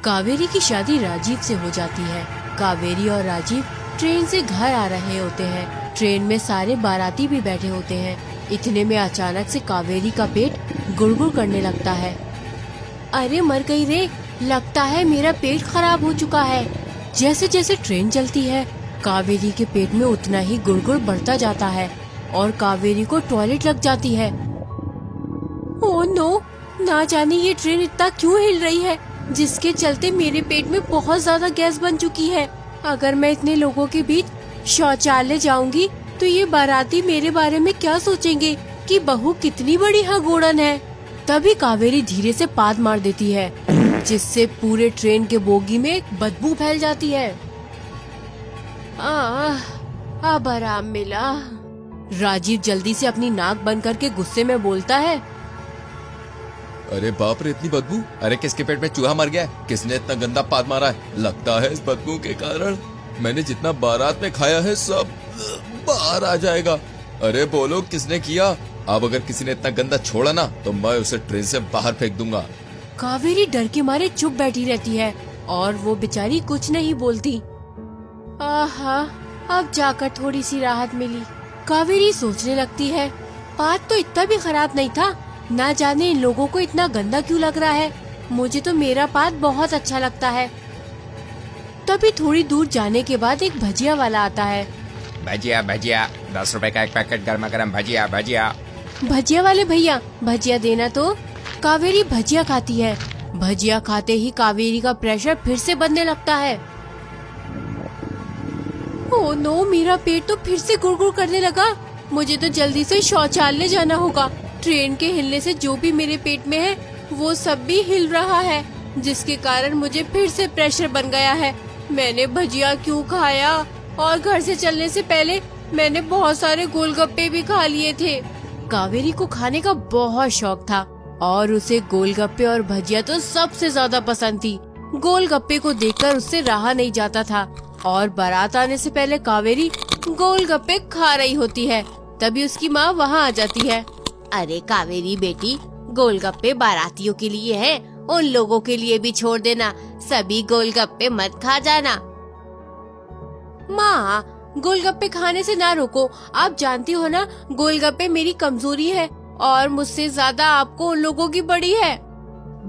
कावेरी की शादी राजीव से हो जाती है। कावेरी और राजीव ट्रेन से घर आ रहे होते हैं। ट्रेन में सारे बाराती भी बैठे होते हैं। इतने में अचानक से कावेरी का पेट गुड़गुड़ करने लगता है। अरे मर गई रे, लगता है मेरा पेट खराब हो चुका है। जैसे जैसे ट्रेन चलती है कावेरी के पेट में उतना ही गुड़गुड़ बढ़ता जाता है और कावेरी को टॉयलेट लग जाती है। ओह नो, ना जाने ये ट्रेन इतना क्यों हिल रही है जिसके चलते मेरे पेट में बहुत ज्यादा गैस बन चुकी है। अगर मैं इतने लोगों के बीच शौचालय जाऊंगी तो ये बाराती मेरे बारे में क्या सोचेंगे कि बहू कितनी बड़ी हगोड़न है। तभी कावेरी धीरे से पाद मार देती है जिससे पूरे ट्रेन के बोगी में बदबू फैल जाती है। अब आराम मिला। राजीव जल्दी से अपनी नाक बंद करके गुस्से में बोलता है, अरे बाप रे, इतनी बदबू! अरे किसके पेट में चूहा मर गया है? किसने इतना गंदा पाद मारा है? लगता है इस बदबू के कारण मैंने जितना बारात में खाया है सब बाहर आ जाएगा। अरे बोलो, किसने किया? अब अगर किसी ने इतना गंदा छोड़ा ना तो मैं उसे ट्रेन से बाहर फेंक दूंगा। कावेरी डर के मारे चुप बैठी रहती है और वो बेचारी कुछ नहीं बोलती। आहा, अब जाकर थोड़ी सी राहत मिली। कावेरी सोचने लगती है, पाद तो इतना भी खराब नहीं था। ना जाने इन लोगों को इतना गंदा क्यों लग रहा है। मुझे तो मेरा पाद बहुत अच्छा लगता है। तभी थोड़ी दूर जाने के बाद एक भजिया वाला आता है। भजिया भजिया, 10 रुपए का एक पैकेट गर्मा गर्म भजिया भजिया। भजिया वाले भैया, भजिया देना तो। कावेरी भजिया खाती है। भजिया खाते ही कावेरी का प्रेशर फिर से बढ़ने लगता है। ओह नो, मेरा पेट तो फिर से गुड़गुड़ करने लगा। मुझे तो जल्दी से शौचालय जाना होगा। ट्रेन के हिलने से जो भी मेरे पेट में है वो सब भी हिल रहा है, जिसके कारण मुझे फिर से प्रेशर बन गया है। मैंने भजिया क्यों खाया? और घर से चलने से पहले मैंने बहुत सारे गोलगप्पे भी खा लिए थे। कावेरी को खाने का बहुत शौक था और उसे गोलगप्पे और भजिया तो सबसे ज्यादा पसंद थी। गोलगप्पे को देखकर उससे रहा नहीं जाता था और बारात आने से पहले कावेरी गोलगप्पे खा रही होती है। तभी उसकी माँ वहाँ आ जाती है। अरे कावेरी बेटी, गोलगप्पे बारातियों के लिए है, उन लोगों के लिए भी छोड़ देना। सभी गोलगप्पे मत खा जाना। माँ, गोलगप्पे खाने से ना रोको। आप जानती हो ना, गोलगप्पे मेरी कमजोरी है और मुझसे ज्यादा आपको उन लोगों की बड़ी है।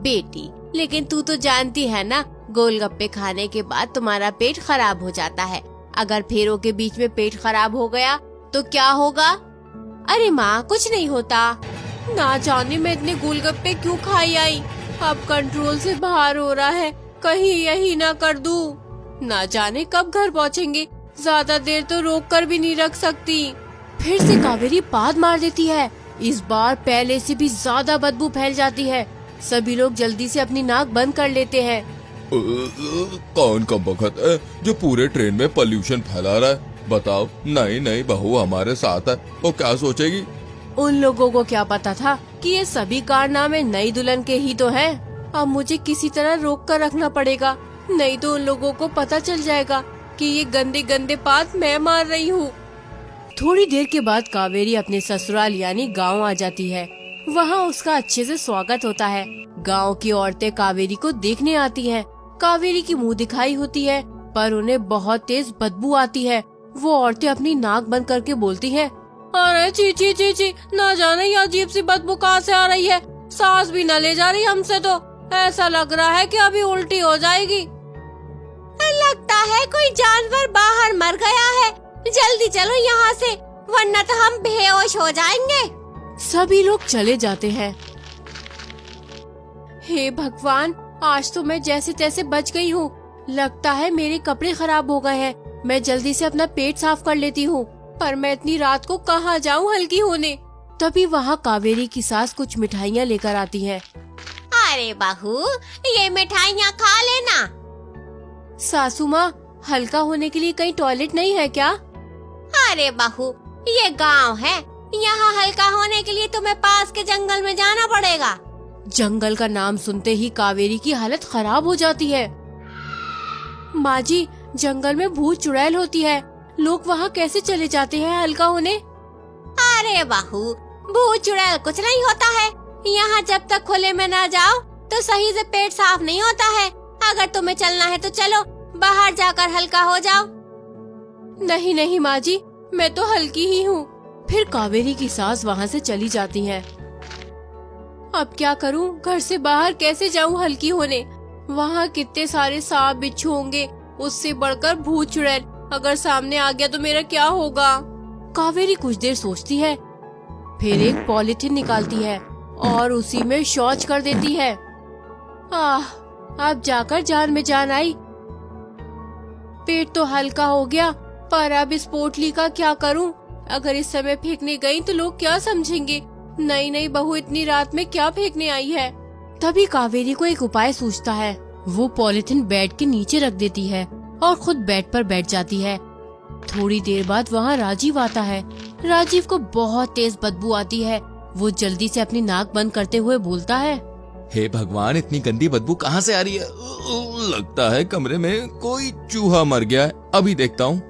बेटी, लेकिन तू तो जानती है ना, गोलगप्पे खाने के बाद तुम्हारा पेट खराब हो जाता है। अगर फेरों के बीच में पेट खराब हो गया तो क्या होगा? अरे माँ, कुछ नहीं होता। ना जाने मैं इतने गोलगप्पे क्यों खाई आई। अब कंट्रोल से बाहर हो रहा है, कहीं यही ना कर दूं। ना जाने कब घर पहुँचेंगे। ज्यादा देर तो रोक कर भी नहीं रख सकती। फिर से कावेरी पाद मार देती है। इस बार पहले से भी ज्यादा बदबू फैल जाती है। सभी लोग जल्दी से अपनी नाक बंद कर लेते हैं। कौन का बखत है जो पूरे ट्रेन में पोल्यूशन फैला रहा है? बताओ। नई नई बहू हमारे साथ है, वो क्या सोचेगी? उन लोगों को क्या पता था कि ये सभी कारनामे नई दुल्हन के ही तो हैं। अब मुझे किसी तरह रोक कर रखना पड़ेगा, नहीं तो उन लोगों को पता चल जाएगा कि ये गंदे गंदे पाद मैं मार रही हूँ। थोड़ी देर के बाद कावेरी अपने ससुराल यानी गांव आ जाती है। वहाँ उसका अच्छे से स्वागत होता है। गांव की औरतें कावेरी को देखने आती हैं। कावेरी की मुंह दिखाई होती है पर उन्हें बहुत तेज बदबू आती है। वो औरतें अपनी नाक बंद करके बोलती हैं, अरे ची ची ची ची, ना जाने ये अजीब सी बदबू कहाँ से आ रही है। सांस भी न ले जा रही हमसे तो। ऐसा लग रहा है कि अभी उल्टी हो जाएगी। लगता है कोई जानवर बाहर मर गया है। जल्दी चलो यहाँ से, वरना तो हम बेहोश हो जाएंगे। सभी लोग चले जाते हैं। हे भगवान, आज तो मैं जैसे तैसे बच गई हूँ। लगता है मेरे कपड़े खराब हो गए हैं। मैं जल्दी से अपना पेट साफ कर लेती हूँ, पर मैं इतनी रात को कहाँ जाऊँ हल्की होने। तभी वहाँ कावेरी की सास कुछ मिठाइयाँ लेकर आती है। अरे बहू, ये मिठाइयाँ खा लेना। सासू माँ, हल्का होने के लिए कहीं टॉयलेट नहीं है क्या? अरे बहू, ये गांव है, यहाँ हल्का होने के लिए तुम्हें पास के जंगल में जाना पड़ेगा। जंगल का नाम सुनते ही कावेरी की हालत खराब हो जाती है। माँ जी, जंगल में भूत चुड़ैल होती है। लोग वहाँ कैसे चले जाते हैं हल्का होने? अरे बहू, भूत चुड़ैल कुछ नहीं होता है। यहाँ जब तक खुले में ना जाओ तो सही से पेट साफ नहीं होता है। अगर तुम्हें चलना है तो चलो, बाहर जाकर हल्का हो जाओ। नहीं नहीं माँ जी, मैं तो हल्की ही हूँ। फिर कावेरी की सास वहाँ से चली जाती है। अब क्या करूँ, घर से बाहर कैसे जाऊँ हल्की होने? वहाँ कितने सारे सांप बिच्छू होंगे, उससे बढ़कर भूत चुड़ैल अगर सामने आ गया तो मेरा क्या होगा? कावेरी कुछ देर सोचती है, फिर एक पॉलिथीन निकालती है और उसी में शौच कर देती है। अब जाकर जान में जान आई। पेट तो हल्का हो गया, पर अब इस पोटली का क्या करूं? अगर इस समय फेंकने गई तो लोग क्या समझेंगे? नई नई बहू इतनी रात में क्या फेंकने आई है? तभी कावेरी को एक उपाय सूझता है। वो पॉलिथीन बेड के नीचे रख देती है और खुद बेड पर बैठ जाती है। थोड़ी देर बाद वहाँ राजीव आता है। राजीव को बहुत तेज बदबू आती है। वो जल्दी से अपनी नाक बंद करते हुए बोलता है, हे भगवान, इतनी गंदी बदबू कहाँ से आ रही है? लगता है कमरे में कोई चूहा मर गया है, अभी देखता हूँ।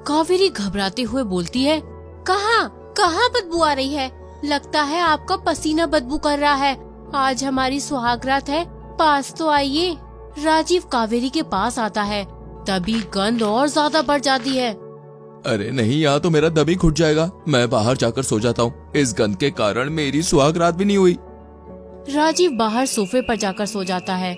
कावेरी घबराते हुए बोलती है, कहाँ बदबू आ रही है? लगता है आपका पसीना बदबू कर रहा है। आज हमारी सुहागरात है, पास तो आइए। राजीव कावेरी के पास आता है, तभी गंध और ज्यादा बढ़ जाती है। अरे नहीं, यहाँ तो मेरा दम ही घुट जाएगा। मैं बाहर जाकर सो जाता हूँ, इस गंध के कारण मेरी सुहागरात भी नहीं हुई। राजीव बाहर सोफे पर जाकर सो जाता है।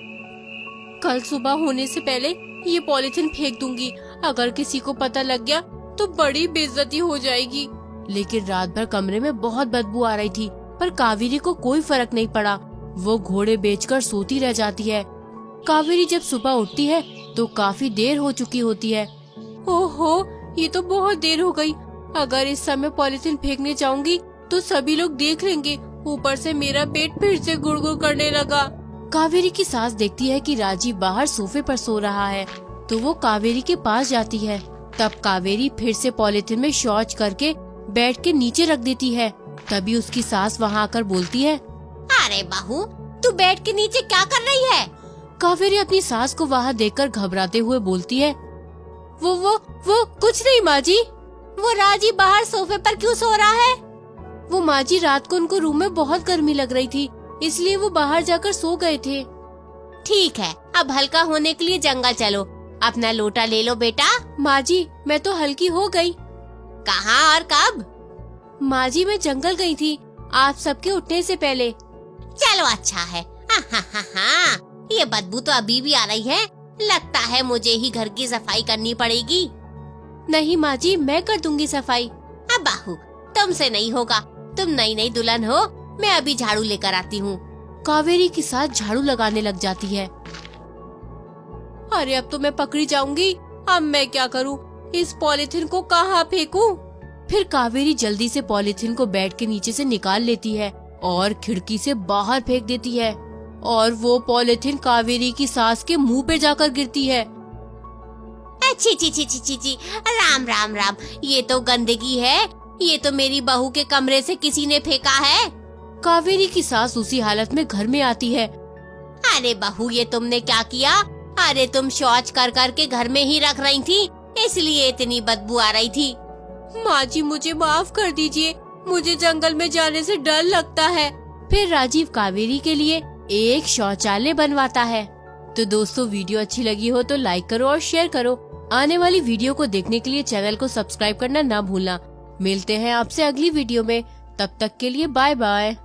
कल सुबह होने से पहले ये पॉलिथीन फेंक दूंगी, अगर किसी को पता लग गया तो बड़ी बेइज्जती हो जाएगी। लेकिन रात भर कमरे में बहुत बदबू आ रही थी, पर कावेरी को कोई फर्क नहीं पड़ा। वो घोड़े बेचकर सोती रह जाती है। कावेरी जब सुबह उठती है तो काफी देर हो चुकी होती है। ओहो, ये तो बहुत देर हो गई। अगर इस समय पॉलिथीन फेंकने जाऊंगी तो सभी लोग देख लेंगे। ऊपर से मेरा पेट फिर से गुड़गुड़ करने लगा। कावेरी की सास देखती है कि राजीव बाहर सोफे पर सो रहा है, तो वो कावेरी के पास जाती है। तब कावेरी फिर से पॉलिथीन में शौच करके बेड के नीचे रख देती है। तभी उसकी सास वहाँ आकर बोलती है, अरे बहू, तू बेड के नीचे क्या कर रही है? कावेरी अपनी सास को वहाँ देखकर घबराते हुए बोलती है, वो कुछ नहीं माँ जी। वो राजीव बाहर सोफे पर क्यों सो रहा है? वो माँ जी, रात को उनको रूम में बहुत गर्मी लग रही थी, इसलिए वो बाहर जाकर सो गए थे। ठीक है, अब हल्का होने के लिए जंगल चलो। अपना लोटा ले लो बेटा। माँ जी, मैं तो हल्की हो गई। कहाँ और कब? माँ जी, मैं जंगल गई थी, आप सबके उठने से पहले। चलो अच्छा है। हाँ, ये बदबू तो अभी भी आ रही है। लगता है मुझे ही घर की सफाई करनी पड़ेगी। नहीं माँ जी, मैं कर दूंगी सफाई। अब बहू, तुमसे नहीं होगा, तुम नई नई दुल्हन हो। मैं अभी झाड़ू लेकर आती हूँ। कावेरी के साथ झाड़ू लगाने लग जाती है। अरे अब तो मैं पकड़ी जाऊंगी। अब मैं क्या करूँ? इस पॉलिथीन को कहाँ फेंकूं? फिर कावेरी जल्दी से पॉलिथीन को बेड के नीचे से निकाल लेती है और खिड़की से बाहर फेंक देती है, और वो पॉलिथीन कावेरी की सास के मुंह पे जाकर गिरती है। छी छी छी छी छी छी, राम राम राम, ये तो गंदगी है। ये तो मेरी बहू के कमरे से किसी ने फेंका है। कावेरी की सास उसी हालत में घर में आती है। अरे बहू, ये तुमने क्या किया? अरे तुम शौच कर कर के घर में ही रख रही थी, इसलिए इतनी बदबू आ रही थी। माँ जी, मुझे माफ कर दीजिए, मुझे जंगल में जाने से डर लगता है। फिर राजीव कावेरी के लिए एक शौचालय बनवाता है। तो दोस्तों, वीडियो अच्छी लगी हो तो लाइक करो और शेयर करो। आने वाली वीडियो को देखने के लिए चैनल को सब्सक्राइब करना ना भूलना। मिलते हैं आपसे अगली वीडियो में, तब तक के लिए बाय बाय।